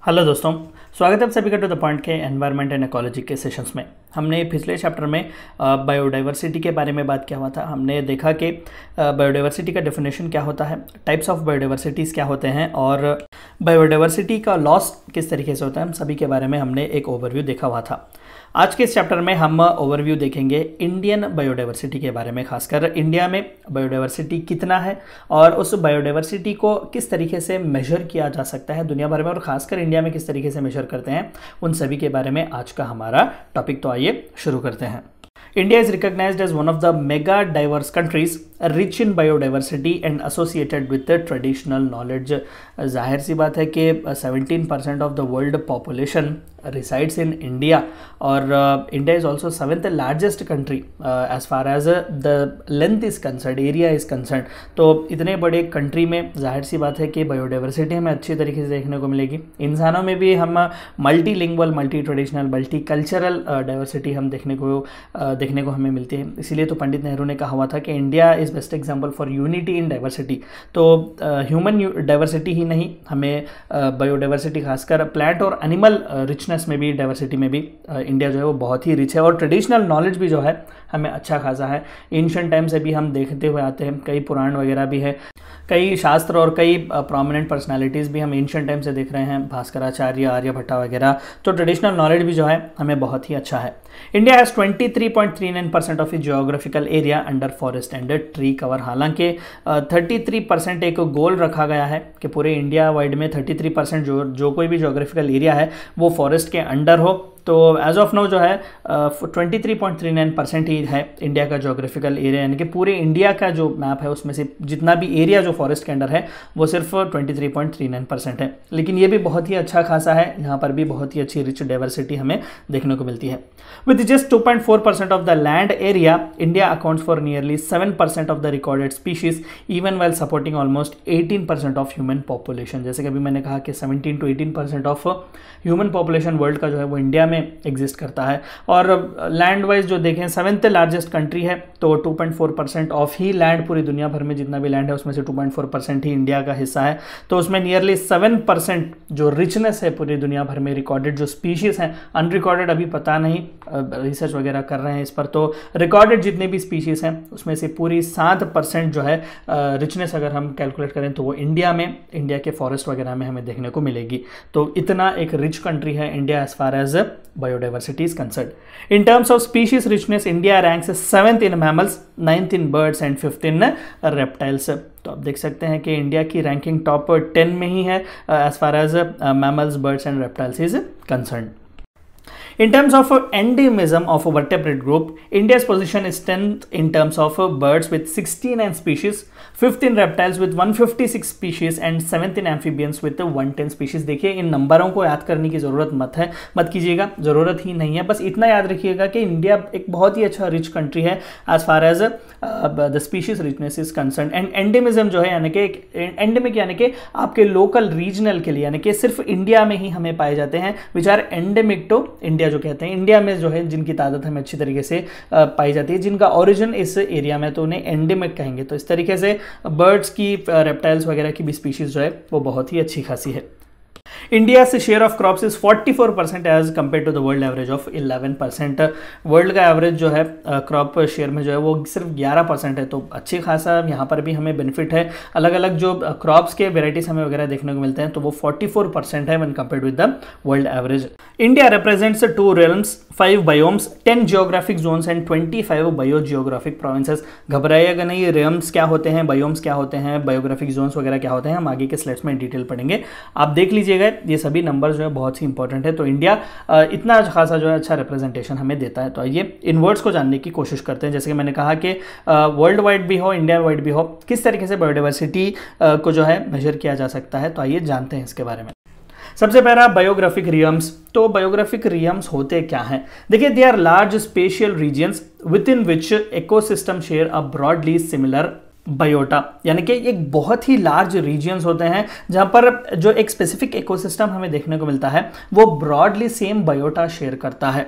Hello दोस्तों, स्वागत है आप सभी का टू द पॉइंट के एनवायरनमेंट एंड इकोलॉजी के सेशंस में। हमने पिछले चैप्टर में बायोडाइवर्सिटी के बारे में बात किया हुआ था। हमने देखा कि बायोडाइवर्सिटी का डेफिनेशन क्या होता है, टाइप्स ऑफ बायोडाइवर्सिटीज़ क्या होते हैं और बायोडाइवर्सिटी का लॉस किस तरीके से होता है, हम सभी के बारे में हमने एक ओवरव्यू देखा हुआ था। आज के इस चैप्टर में हम ओवरव्यू देखेंगे इंडियन बायोडाइवर्सिटी के बारे में, खासकर इंडिया में बायोडाइवर्सिटी कितना है और उस बायोडाइवर्सिटी को किस तरीके से मेजर किया जा सकता है दुनिया भर में, और खासकर इंडिया में किस तरीके से मेजर करते हैं, उन सभी के बारे में आज का हमारा टॉपिक। तो आइए शुरू करते हैं। India is recognized as one of the mega diverse countries rich in biodiversity and associated with the traditional knowledge। जाहिर सी बात है कि 17% of the world population resides in India और India is also 7th largest country as far as the length is concerned, area is concerned। तो इतने बड़े country में जाहिर सी बात है कि बायोडाइवर्सिटी हमें अच्छी तरीके से देखने को मिलेगी। इंसानों में भी हम multilingual, multi traditional, multi cultural diversity हम देखने को हमें मिलती है। इसीलिए तो पंडित नेहरू ने कहा हुआ था कि India is best example for unity in diversity. तो ह्यूमन डाइवर्सिटी ही नहीं, हमें बायोडाइवर्सिटी खासकर प्लांट और एनिमल रिचनेस में भी, डाइवर्सिटी में भी इंडिया जो है वो बहुत ही रिच है। और ट्रेडिशनल नॉलेज भी जो है हमें अच्छा खासा है। एंशिएंट टाइम से भी हम देखते हुए आते हैं, कई पुराण वगैरह भी है, कई शास्त्र और कई प्रोमिनेंट पर्सनालिटीज़ भी हम एंशिएंट टाइम से देख रहे हैं, भास्कराचार्य, आर्यभट्टा वगैरह। तो ट्रेडिशनल नॉलेज भी जो है हमें बहुत ही अच्छा है। India has 23.39% of it geographical area under forest and tree cover. हालांकि 33% एक गोल रखा गया है कि पूरे इंडिया वाइड में 33% जो कोई भी जियोग्राफिकल एरिया है वो फॉरेस्ट के अंडर हो। तो एज ऑफ नाउ जो है 23.39% ही है इंडिया का जोग्राफिकल एरिया, यानी कि पूरे इंडिया का जो मैप है उसमें से जितना भी एरिया जो फॉरेस्ट के अंडर है वो सिर्फ 23.39% है। लेकिन ये भी बहुत ही अच्छा खासा है, यहाँ पर भी बहुत ही अच्छी रिच डाइवर्सिटी हमें देखने को मिलती है। With just 2.4% of the land area, India accounts for nearly 7% of the recorded species even well supporting almost 18% of human population. जैसे कि अभी मैंने कहा कि 17 to 18% of human population world का जो है वो इंडिया में एग्जिस्ट करता है। और लैंड वाइज जो देखें 7th लार्जेस्ट कंट्री है, तो 2.4% ऑफ ही लैंड, पूरी दुनिया भर में जितना भी लैंड है उसमें से 2.4% ही इंडिया का हिस्सा है। तो उसमें नियरली 7% जो रिचनेस है पूरी दुनिया भर में, रिकॉर्डेड जो स्पीशीज हैं, अनरिकॉर्डेड अभी पता नहीं, रिसर्च वगैरह कर रहे हैं इस पर। तो रिकॉर्डेड जितने भी स्पीशीज हैं उसमें से पूरी 7% जो है रिचनेस अगर हम कैलकुलेट करें तो वो इंडिया के फॉरेस्ट वगैरह में हमें देखने को मिलेगी। तो इतना एक रिच कंट्री है India as far as biodiversity is concerned. In terms of species richness, India ranks 7th in mammals, 9th in birds and 5th in reptiles। तो आप देख सकते हैं कि इंडिया की रैंकिंग टॉप 10 में ही है as far as mammals, birds and reptiles is concern. In terms of endemism of a vertebrate group, India's position is 10th in terms of birds with 69 species, 5th in reptiles with 156 species and 7th in amphibians with 110 species। देखिए इन नंबरों को याद करने की ज़रूरत मत कीजिएगा, ज़रूरत ही नहीं है। बस इतना याद रखिएगा कि इंडिया एक बहुत ही अच्छा रिच कंट्री है as far as the species richness is concern. And endemism जो है यानी कि एंडेमिक यानी कि आपके लोकल रीजनल के लिए, यानी कि सिर्फ इंडिया में ही हमें पाए जाते हैं, which are endemic to India जो कहते हैं। इंडिया में जो है जिनकी तादाद हमें अच्छी तरीके से पाई जाती है, जिनका ओरिजिन इस एरिया में, तो उन्हें एंडेमिक कहेंगे। तो इस तरीके से बर्ड्स की, रेप्टाइल्स वगैरह की भी स्पीशीज जो है वो बहुत ही अच्छी खासी है। India's share of crops is 44% as compared to the world average of 11%। World का एवरेज जो है क्रॉप शेयर में जो है वो सिर्फ 11% है। तो अच्छी खासा यहाँ पर भी हमें बेनिफिट है। अलग अलग जो क्रॉप्स के वेराइटीज हमें वगैरह देखने को मिलते हैं तो वो 44% है when compared with the world average. India represents 2 realms, 5 biomes, 10 geographic zones and 25 biogeographic provinces. घबराइएगा नहीं, realms क्या होते हैं, बायोम्स क्या होते हैं, बायोग्राफिक जोन्स वगैरह क्या होते हैं, हम आगे के स्लाइड्स में डिटेल पढ़ेंगे, आप देख लीजिएगा। ये सभी नंबर जो है बहुत ही इंपॉर्टेंट है। तो इंडिया इतना खासा जो है अच्छा रिप्रेजेंटेशन हमें देता है। तो आइए इन वर्ड्स को जानने की कोशिश करते हैं। जैसे कि मैंने कहा कि वर्ल्ड वाइड भी हो, इंडिया वाइड भी हो, किस तरीके से बायोडाइवर्सिटी को जो है मेजर किया जा सकता है। तो आइए जानते हैं इसके बारे में। सबसे पहला बायोग्राफिक रियम्स। तो बायोग्राफिक रियम्स होते क्या हैं? देखिए, they are large spatial regions within which ecosystem share a broadly similar biota, यानी कि एक बहुत ही लार्ज रीजन्स होते हैं जहां पर जो एक स्पेसिफिक इकोसिस्टम हमें देखने को मिलता है वो ब्रॉडली सेम बायोटा शेयर करता है।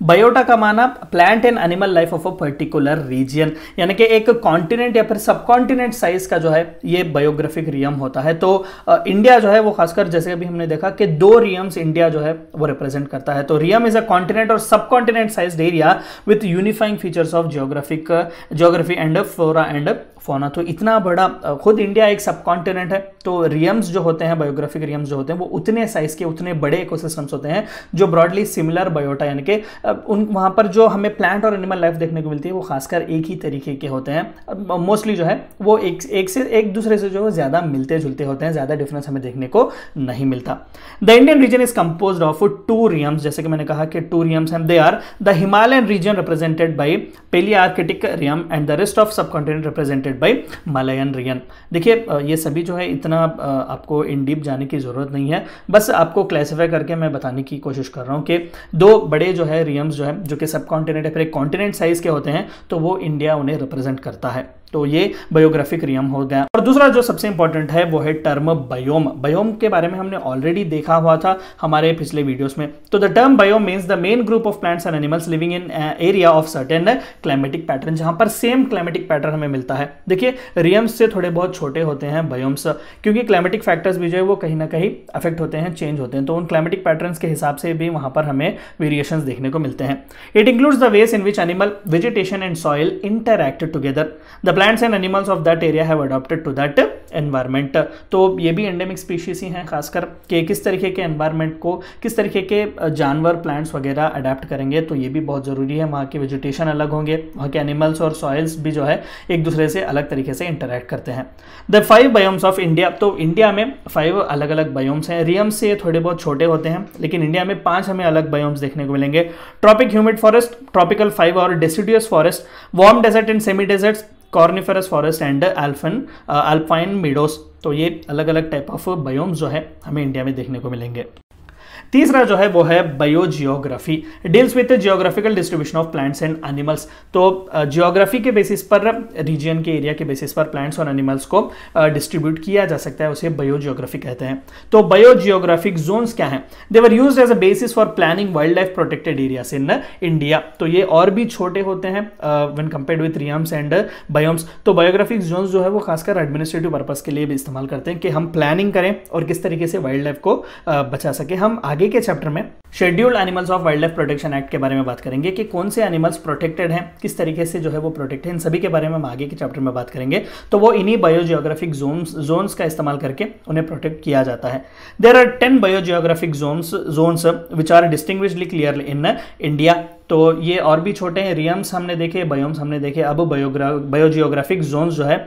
बायोटा का माना plant and animal life of a particular region, यानी कि एक कॉन्टिनेंट या फिर सब कॉन्टिनेंट साइज का जो है ये बायोग्राफिक रियम होता है। तो इंडिया जो है वो खासकर जैसे अभी हमने देखा कि 2 रियम्स इंडिया जो है वो रिप्रेजेंट करता है। तो रियम इज अ कॉन्टिनेंट और सब continent sized area with unifying features of geography and flora and fauna. तो इतना बड़ा खुद इंडिया एक सब कॉन्टिनेंट है, तो रियम्स जो होते हैं, बायोग्राफिक रियम्स जो होते हैं वो उतने साइज के उतने बड़े इकोसिस्टम्स होते हैं जो ब्रॉडली सिमिलर बायोटा, यानी कि उन वहाँ पर जो हमें प्लांट और एनिमल लाइफ देखने को मिलती है वो खासकर एक ही तरीके के होते हैं। मोस्टली जो है वो एक दूसरे से जो ज़्यादा मिलते जुलते होते हैं, ज़्यादा डिफरेंस हमें देखने को नहीं मिलता। The Indian region is composed of 2 realms, जैसे कि मैंने कहा कि 2 रियम्स हैं। They are the Himalayan region represented by palearctic realm and the rest of subcontinent represented by Malayan realm. देखिए ये सभी जो है इतना आपको इन डीप जाने की जरूरत नहीं है, बस आपको क्लासिफाई करके मैं बताने की कोशिश कर रहा हूँ कि 2 बड़े जो है रियम्स जो है जो कि सब कॉन्टिनेंट या फिर एक कॉन्टिनेंट साइज के होते हैं, तो वो इंडिया उन्हें रिप्रेजेंट करता है। तो ये बायोग्राफिक रियम हो गया। और दूसरा जो सबसे इंपॉर्टेंट है वो है टर्म बायोम। बायोम के बारे में हमने ऑलरेडी देखा हुआ था हमारे पिछले वीडियोस में। तो the term biome means the main group of plants and animals living in area of certain climatic pattern, जहां पर सेम क्लाइमेटिक पैटर्न हमें मिलता है। देखिए रियम्स से थोड़े बहुत छोटे होते हैं बायोम्स, क्योंकि क्लाइमेटिक फैक्टर्स भी जो है वो कहीं ना कहीं अफेक्ट होते हैं, चेंज होते हैं, तो उन क्लाइमेटिक पैटर्न्स के हिसाब से भी वहां पर हमें वेरिएशंस देखने को मिलते हैं। It includes the ways in which animal, vegetation and soil interact together. The plants and animals of that area have adopted to that environment. तो ये भी एंडेमिक स्पीशीज ही हैं, खासकर कि किस तरीके के एनवायरनमेंट को किस तरीके के जानवर प्लांट्स वगैरह अडेप्ट करेंगे, तो ये भी बहुत ज़रूरी है। वहाँ के वेजिटेशन अलग होंगे, वहाँ के एनिमल्स और सॉइल्स भी जो है एक दूसरे से अलग तरीके से इंटरैक्ट करते हैं। द 5 बायोम्स ऑफ इंडिया, तो इंडिया में 5 अलग अलग बायोम्स हैं। रियम्स से थोड़े बहुत छोटे होते हैं, लेकिन इंडिया में 5 हमें अलग बायोम्स देखने को मिलेंगे। ट्रॉपिक ह्यूमिड फॉरेस्ट, ट्रॉपिकल 5 और deciduous forest, warm desert and semi deserts, coniferous forest and alpine meadows. तो ये अलग अलग टाइप ऑफ बायोम्स जो है हमें इंडिया में देखने को मिलेंगे। तीसरा जो है वो है biogeography, deals with geographical distribution of plants and animals. तो जियोग्राफी के बेसिस पर, रीजन के एरिया के बेसिस पर प्लांट्स और एनिमल्स को डिस्ट्रीब्यूट किया जा सकता है, उसे बायोजियोग्राफी कहते हैं। तो बायोजियोग्राफिक जोन्स क्या हैं? They were used as a basis for planning wildlife protected areas in India. तो ये और भी छोटे होते हैं when compared with realms and biomes. तो बायोग्राफिक जोन्स जो है वो खासकर एडमिनिस्ट्रेटिव पर्पस के लिए भी इस्तेमाल करते हैं कि हम प्लानिंग करें और किस तरीके से वाइल्ड लाइफ को बचा सके। हम आगे के चैप्टर में scheduled animals of wild life protection act के बारे में बात करेंगे कि कौन से एनिमल्स प्रोटेक्टेड हैं, किस तरीके से जो है वो प्रोटेक्टेड हैं, इन सभी के बारे में हम आगे के चैप्टर में बात करेंगे। तो वो इन्हीं बायोजियोग्राफिक जोन्स का इस्तेमाल करके उन्हें प्रोटेक्ट किया जाता है। There are 10 biogeographic zones which are distinguishedly clearly in India. तो ये और भी छोटे हैं, रियम्स हमने देखे, बायोम्स हमने देखे, अब बायोजियोग्राफिक जोन्स जो है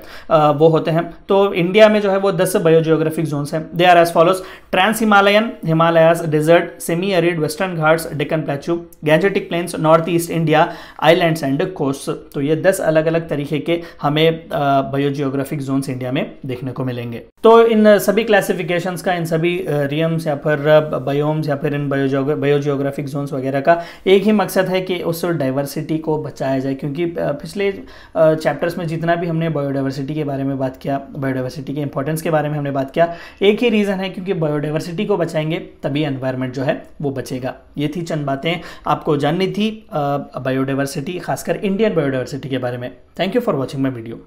वो होते हैं। तो इंडिया में जो है वो 10 बायोजियोग्राफिक जोन्स हैं। They are as follows: trans Himalayan, Himalayas, desert, semi arid, western Ghats, Deccan plateau, Gangetic plains, north east India, islands and coast. तो ये 10 अलग अलग तरीके के हमें बायोजियोग्राफिक जोन्स इंडिया में देखने को मिलेंगे। तो इन सभी क्लासिफिकेशंस का, इन सभी रियम्स या फिर बायोम्स या फिर इन बायोजियोग्राफिक जोन्स वगैरह का एक ही मकसद है कि उस डाइवर्सिटी को बचाया जाए, क्योंकि पिछले चैप्टर्स में जितना भी हमने बायोडाइवर्सिटी के बारे में बात किया, बायोडाइवर्सिटी के इंपॉर्टेंस के बारे में हमने बात किया, एक ही रीज़न है क्योंकि बायोडाइवर्सिटी को बचाएंगे तभी एनवायरनमेंट जो है वो बचेगा। ये थी चंद बातें आपको जाननी थी बायोडाइवर्सिटी, खासकर इंडियन बायोडाइवर्सिटी के बारे में। Thank you for watching my video.